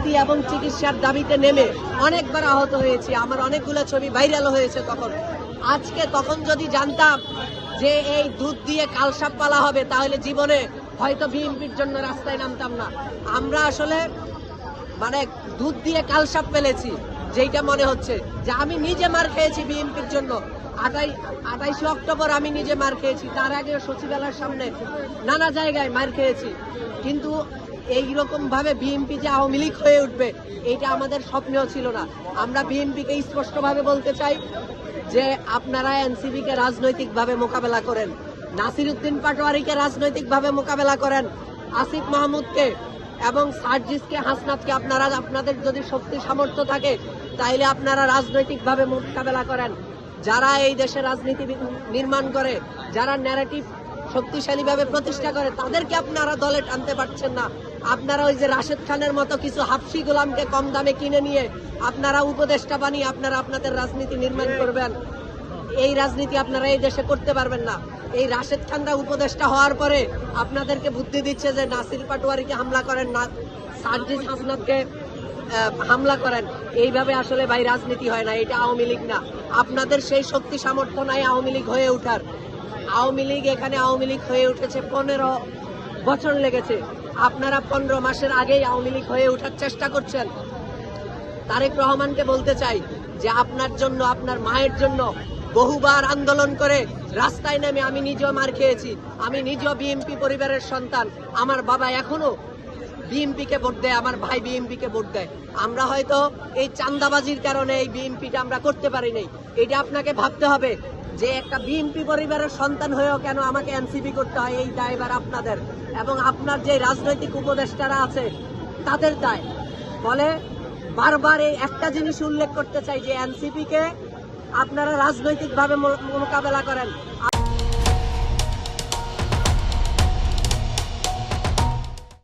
মুক্তি এবং চিকিৎসার দাবিতে নেমে অনেকবার আহত হয়েছি। আমার অনেকগুলো ছবি ভাইরাল হয়েছে তখন। আজকে তখন যদি জানতাম যে এই দুধ দিয়ে কালসাপ পালা হবে, তাহলে জীবনে হয়তো বিএনপির জন্য রাস্তায় নামতাম না। আমরা আসলে মানে দুধ দিয়ে কালসাপ পেলেছি, যেটা মনে হচ্ছে যে আমি নিজে মার খেয়েছি বিএনপির জন্য। 28 অক্টোবর আমি নিজে মার খেয়েছি, তার আগে সচিবালয়ের সামনে নানা জায়গায় মার খেয়েছি। কিন্তু এইরকম ভাবে বিএনপি যে আওয়ামী লীগ হয়ে উঠবে, এটা আমাদের স্বপ্নেও ছিল না। আমরা বিএনপিকে স্পষ্টভাবে বলতে চাই যে আপনারা এনসিপি কে রাজনৈতিকভাবে মোকাবেলা করেন, নাসিরউদ্দিন পাটোয়ারিকে রাজনৈতিকভাবে মোকাবেলা করেন, আসিফ মাহমুদকে এবং সার্জিসকে, হাসনাতকে আপনারা, আপনাদের যদি শক্তি সামর্থ্য থাকে তাইলে আপনারা রাজনৈতিকভাবে মোকাবেলা করেন। যারা এই দেশে রাজনীতি নির্মাণ করে, যারা ন্যারেটিভ শক্তিশালীভাবে প্রতিষ্ঠা করে, তাদেরকে আপনারা দলে টানতে পারছেন না। আপনারা ওই যে রাশেদ খানের মতো কিছু হাফসি গোলামকে কম দামে কিনে নিয়ে আপনারা উপদেষ্টা বানিয়ে আপনারা আপনাদের রাজনীতি নির্মাণ করবেন। এই রাজনীতি আপনারা এই দেশে করতে পারবেন না। এই রাশেদ খানরা উপদেষ্টা হওয়ার পরে আপনাদেরকে বুদ্ধি দিচ্ছে যে নাসির পাটোয়ারিকে হামলা করেন, না সার্জিস হাসনাতকে হামলা করেন। এইভাবে আসলে ভাই রাজনীতি হয় না, এটা আওয়ামী লীগ না। আপনাদের সেই শক্তি সামর্থ্য নাই আওয়ামী লীগ হয়ে ওঠার। আওয়ামী লীগ এখানে আওয়ামী লীগ হয়ে উঠেছে 15 বছর লেগেছে। আপনারা 15 মাসের আগেই আওয়ামী লীগ হয়ে ওঠার চেষ্টা করছেন। তারেক রহমানকে বলতে চাই যে আপনার জন্য, আপনার মায়ের জন্য বহুবার আন্দোলন করে রাস্তায় নেমে আমি নিজেও মার খেয়েছি। আমি নিজেও বিএনপি পরিবারের সন্তান। আমার বাবা এখনো বিএনপিকে ভোট দেয়, আমার ভাই বিএনপিকে ভোট দেয়। আমরা হয়তো এই চাঁদাবাজির কারণে এই বিএনপিটা আমরা করতে পারি নাই। এটা আপনাকে ভাবতে হবে যে একটা বিএনপি পরিবারের সন্তান হয়েও কেন আমাকে এনসিপি করতে হয়, এই দায়ভার আপনাদের এবং আপনার যে রাজনৈতিক উপদেষ্টারা আছে তাদের দায়। বলে বারবার এই একটা জিনিস উল্লেখ করতে চাই যে এনসিপি কে আপনারা রাজনৈতিকভাবে মোকাবেলা করেন।